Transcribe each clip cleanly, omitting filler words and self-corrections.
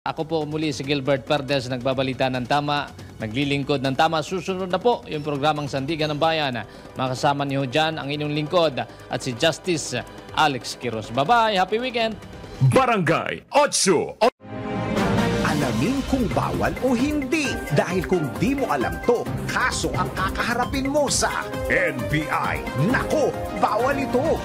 Ako po muli si Gilbert Perdes, nagbabalita ng tama, naglilingkod ng tama. Susunod na po yung programang Sandigan ng Bayan. Makasama niyo dyan ang inyong lingkod at si Justice Alex Quiros. Bye-bye! Happy weekend! Barangay 8. Alamin kung bawal o hindi. Dahil kung di mo alam to, kaso ang kakaharapin mo sa NBI. Nako, bawal ito.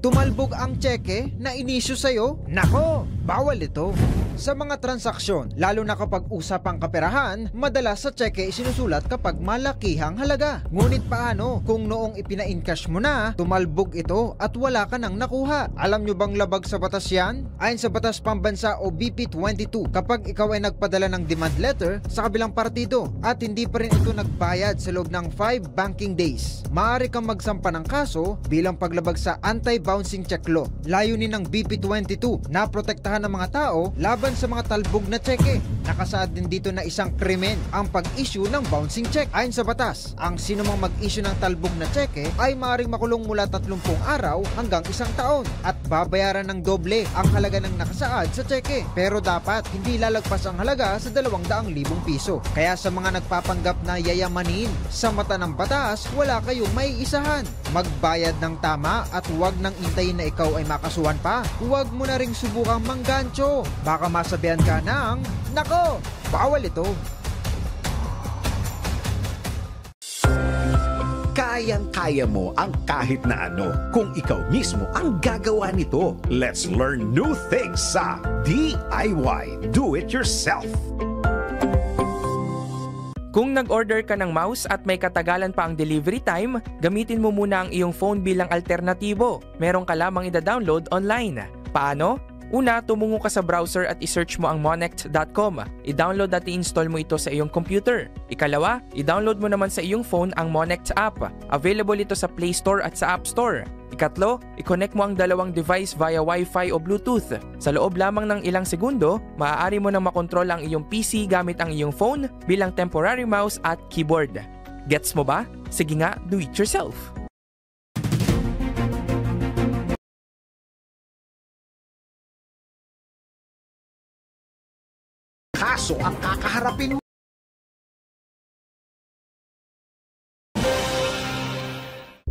Tumalbog ang tseke na inisyu sa'yo? Nako, bawal ito. Sa mga transaksyon, lalo na kapag usapang kaperahan, madalas sa tseke isinusulat kapag malakihang halaga. Ngunit paano kung noong ipina-encash mo na, tumalbog ito at wala ka nang nakuha? Alam nyo bang labag sa batas yan? Ayon sa Batas Pambansa o BP 22, kapag ikaw ay nagpadala ng demand letter sa kabilang partido at hindi pa rin ito nagbayad sa loob ng 5 banking days, maaari kang magsampa ng kaso bilang paglabag sa anti-bouncing check law. Layunin ng BP 22 na protektahan ng mga tao laban sa mga talbog na tseke. Nakasaad din dito na isang krimen ang pag-issue ng bouncing check. Ayon sa batas, ang sinumang mag-issue ng talbog na tseke ay maaaring makulong mula 30 araw hanggang 1 taon at babayaran ng doble ang halaga ng nakasaad sa tseke. Pero dapat hindi lalagpas ang halaga sa 200,000 piso. Kaya sa mga nagpapanggap na yayamanin, sa mata ng batas, wala kayong may isahan. Magbayad ng tama at huwag nang intayin na ikaw ay makasuhan pa. Huwag mo na ring subukang manggancho. Baka masabihan ka ng, nako, bawal ito. Kayang-kaya mo ang kahit na ano kung ikaw mismo ang gagawa nito. Let's learn new things sa DIY Do It Yourself. Kung nag-order ka ng mouse at may katagalan pa ang delivery time, gamitin mo muna ang iyong phone bilang alternatibo. Meron ka lamang ida-download online. Paano? Una, tumungo ka sa browser at i-search mo ang monect.com. I-download at i-install mo ito sa iyong computer. Ikalawa, i-download mo naman sa iyong phone ang Monect app. Available ito sa Play Store at sa App Store. Ikatlo, i-connect mo ang dalawang device via Wi-Fi o Bluetooth. Sa loob lamang ng ilang segundo, maaari mo nang makontrol ang iyong PC gamit ang iyong phone bilang temporary mouse at keyboard. Gets mo ba? Sige nga, do it yourself! Kaso ang kakaharapin mo.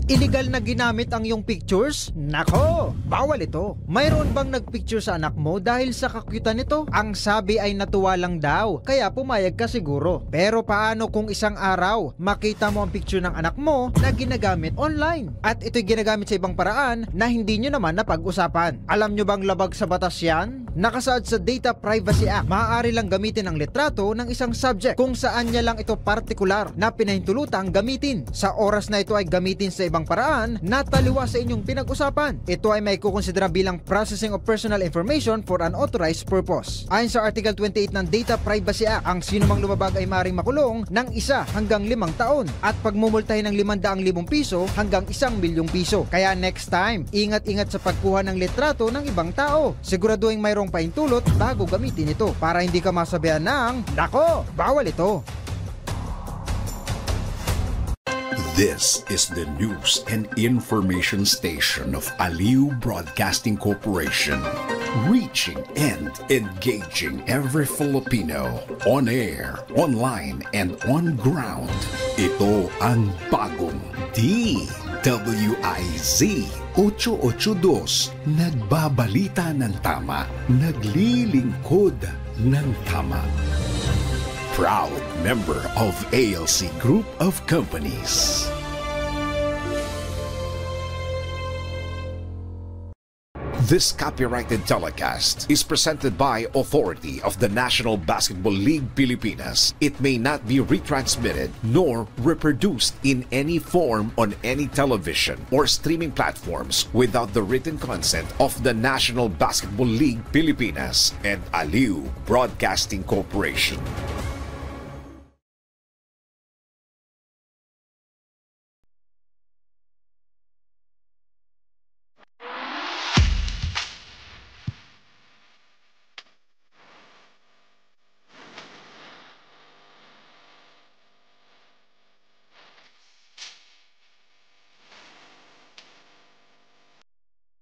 Illegal na ginamit ang iyong pictures? Nako, bawal ito. Mayroon bang nagpicture sa anak mo dahil sa kakyutan nito? Ang sabi ay natuwa lang daw, kaya pumayag ka siguro. Pero paano kung isang araw, makita mo ang picture ng anak mo na ginagamit online? At ito'y ginagamit sa ibang paraan na hindi nyo naman napag-usapan. Alam nyo bang labag sa batas yan? Nakasaad sa Data Privacy Act, maaari lang gamitin ang litrato ng isang subject kung saan niya lang ito partikular na pinahintulutang gamitin. Sa oras na ito ay gamitin sa ibang paraan na taliwa sa inyong pinag-usapan. Ito ay may kukonsidera bilang processing of personal information for an authorized purpose. Ayon sa Article 28 ng Data Privacy Act, ang sinumang lumabag ay maaaring makulong ng 1 hanggang 5 taon at pagmumultahin ng 500,000 piso hanggang 1,000,000 piso. Kaya next time, ingat-ingat sa pagkuha ng litrato ng ibang tao. Siguraduhin mayroong paintulot bago gamitin ito para hindi ka masabihan ng, nako, bawal ito. This is the news and information station of Aliw Broadcasting Corporation. Reaching and engaging every Filipino on air, online, and on ground. Ito ang bagong DWIZ 882. Nagbabalita ng tama, naglilingkod ng tama. Proud member of ALC Group of Companies. This copyrighted telecast is presented by authority of the National Basketball League Pilipinas. It may not be retransmitted nor reproduced in any form on any television or streaming platforms without the written consent of the National Basketball League Pilipinas and Aliw Broadcasting Corporation.